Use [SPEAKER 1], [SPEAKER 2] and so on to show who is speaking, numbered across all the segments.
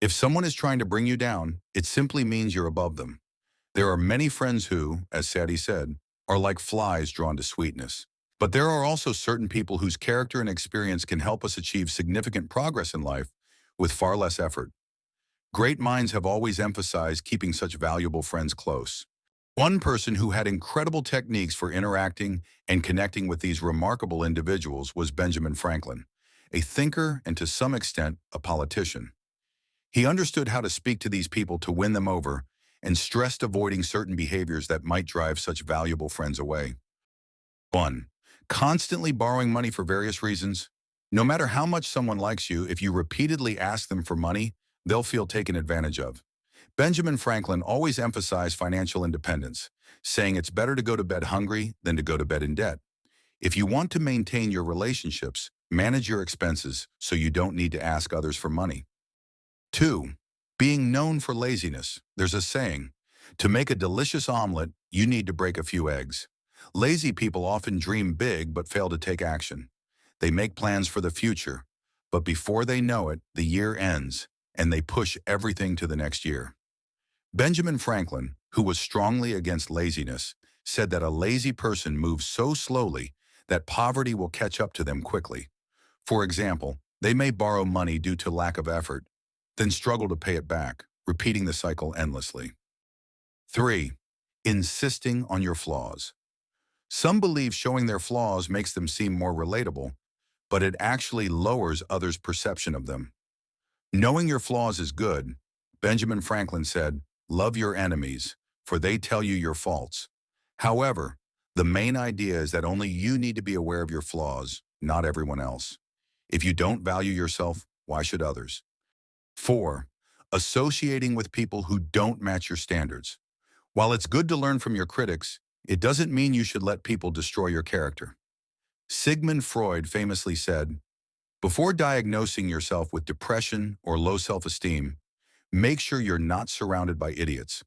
[SPEAKER 1] If someone is trying to bring you down, it simply means you're above them. There are many friends who, as Sadie said, are like flies drawn to sweetness. But there are also certain people whose character and experience can help us achieve significant progress in life with far less effort. Great minds have always emphasized keeping such valuable friends close. One person who had incredible techniques for interacting and connecting with these remarkable individuals was Benjamin Franklin, a thinker and to some extent a politician. He understood how to speak to these people to win them over and stressed avoiding certain behaviors that might drive such valuable friends away. 1. Constantly borrowing money for various reasons. No matter how much someone likes you, if you repeatedly ask them for money, they'll feel taken advantage of. Benjamin Franklin always emphasized financial independence, saying it's better to go to bed hungry than to go to bed in debt. If you want to maintain your relationships, manage your expenses so you don't need to ask others for money. 2. Being known for laziness. There's a saying, to make a delicious omelet, you need to break a few eggs. Lazy people often dream big but fail to take action. They make plans for the future, but before they know it, the year ends, and they push everything to the next year. Benjamin Franklin, who was strongly against laziness, said that a lazy person moves so slowly that poverty will catch up to them quickly. For example, they may borrow money due to lack of effort, then struggle to pay it back, repeating the cycle endlessly. 3. Insisting on your flaws. Some believe showing their flaws makes them seem more relatable, but it actually lowers others' perception of them. Knowing your flaws is good. Benjamin Franklin said, love your enemies, for they tell you your faults. However, the main idea is that only you need to be aware of your flaws, not everyone else. If you don't value yourself, why should others? 4. Associating with people who don't match your standards. While it's good to learn from your critics, it doesn't mean you should let people destroy your character. Sigmund Freud famously said, before diagnosing yourself with depression or low self-esteem, make sure you're not surrounded by idiots.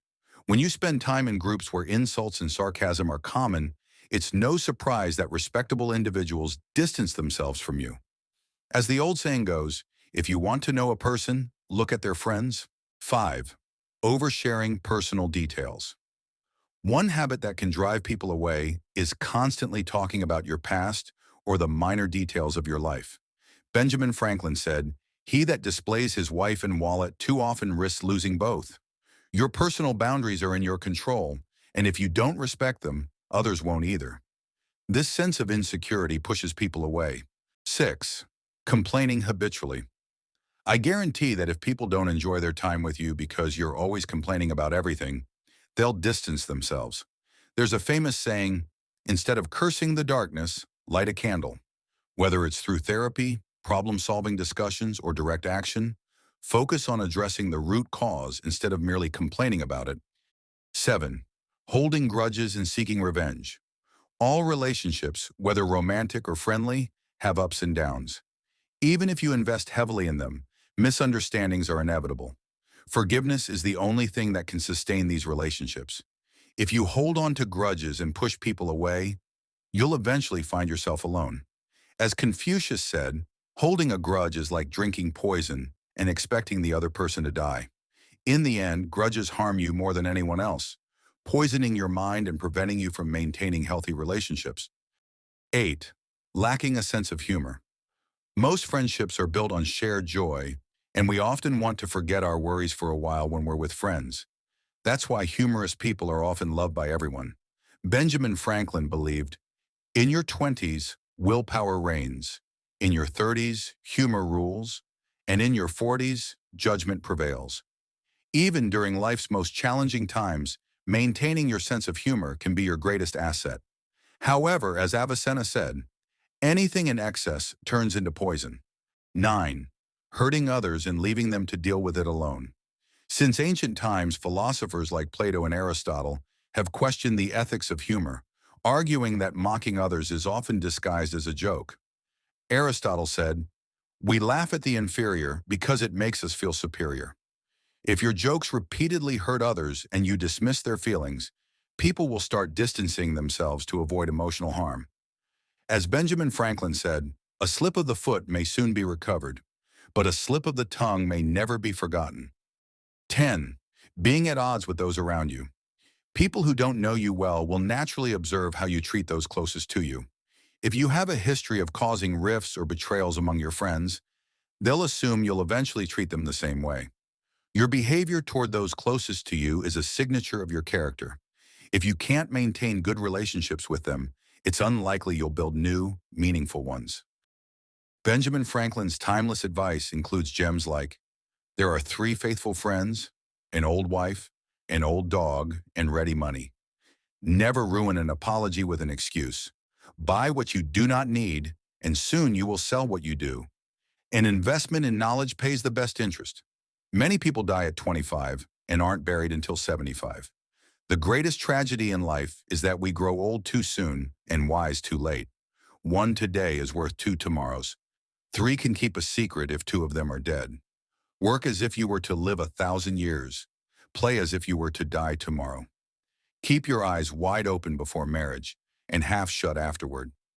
[SPEAKER 1] When you spend time in groups where insults and sarcasm are common, it's no surprise that respectable individuals distance themselves from you. As the old saying goes, if you want to know a person, look at their friends. 5. Oversharing personal details. One habit that can drive people away is constantly talking about your past or the minor details of your life. Benjamin Franklin said, he that displays his wife and wallet too often risks losing both. Your personal boundaries are in your control, and if you don't respect them, others won't either. This sense of insecurity pushes people away. 6. Complaining habitually. I guarantee that if people don't enjoy their time with you because you're always complaining about everything, they'll distance themselves. There's a famous saying, instead of cursing the darkness, light a candle. Whether it's through therapy, problem-solving discussions, or direct action, focus on addressing the root cause instead of merely complaining about it. 7. Holding grudges and seeking revenge. All relationships, whether romantic or friendly, have ups and downs. Even if you invest heavily in them, misunderstandings are inevitable. Forgiveness is the only thing that can sustain these relationships. If you hold on to grudges and push people away, you'll eventually find yourself alone. As Confucius said, holding a grudge is like drinking poison and expecting the other person to die. In the end, grudges harm you more than anyone else, poisoning your mind and preventing you from maintaining healthy relationships. 8. Lacking a sense of humor. Most friendships are built on shared joy, and we often want to forget our worries for a while when we're with friends. That's why humorous people are often loved by everyone. Benjamin Franklin believed, in your 20s, willpower reigns. In your 30s, humor rules. And in your 40s, judgment prevails. Even during life's most challenging times, maintaining your sense of humor can be your greatest asset. However, as Avicenna said, anything in excess turns into poison. 9. Hurting others and leaving them to deal with it alone. Since ancient times, philosophers like Plato and Aristotle have questioned the ethics of humor, arguing that mocking others is often disguised as a joke. Aristotle said, we laugh at the inferior because it makes us feel superior. If your jokes repeatedly hurt others and you dismiss their feelings, people will start distancing themselves to avoid emotional harm. As Benjamin Franklin said, a slip of the foot may soon be recovered, but a slip of the tongue may never be forgotten. 10. Being at odds with those around you. People who don't know you well will naturally observe how you treat those closest to you. If you have a history of causing rifts or betrayals among your friends, they'll assume you'll eventually treat them the same way. Your behavior toward those closest to you is a signature of your character. If you can't maintain good relationships with them, it's unlikely you'll build new, meaningful ones. Benjamin Franklin's timeless advice includes gems like, there are 3 faithful friends, an old wife, an old dog, and ready money. Never ruin an apology with an excuse. Buy what you do not need, and soon you will sell what you do. An investment in knowledge pays the best interest. Many people die at 25 and aren't buried until 75. The greatest tragedy in life is that we grow old too soon and wise too late. 1 today is worth 2 tomorrows. 3 can keep a secret if 2 of them are dead. Work as if you were to live 1,000 years. Play as if you were to die tomorrow. Keep your eyes wide open before marriage and half shut afterward.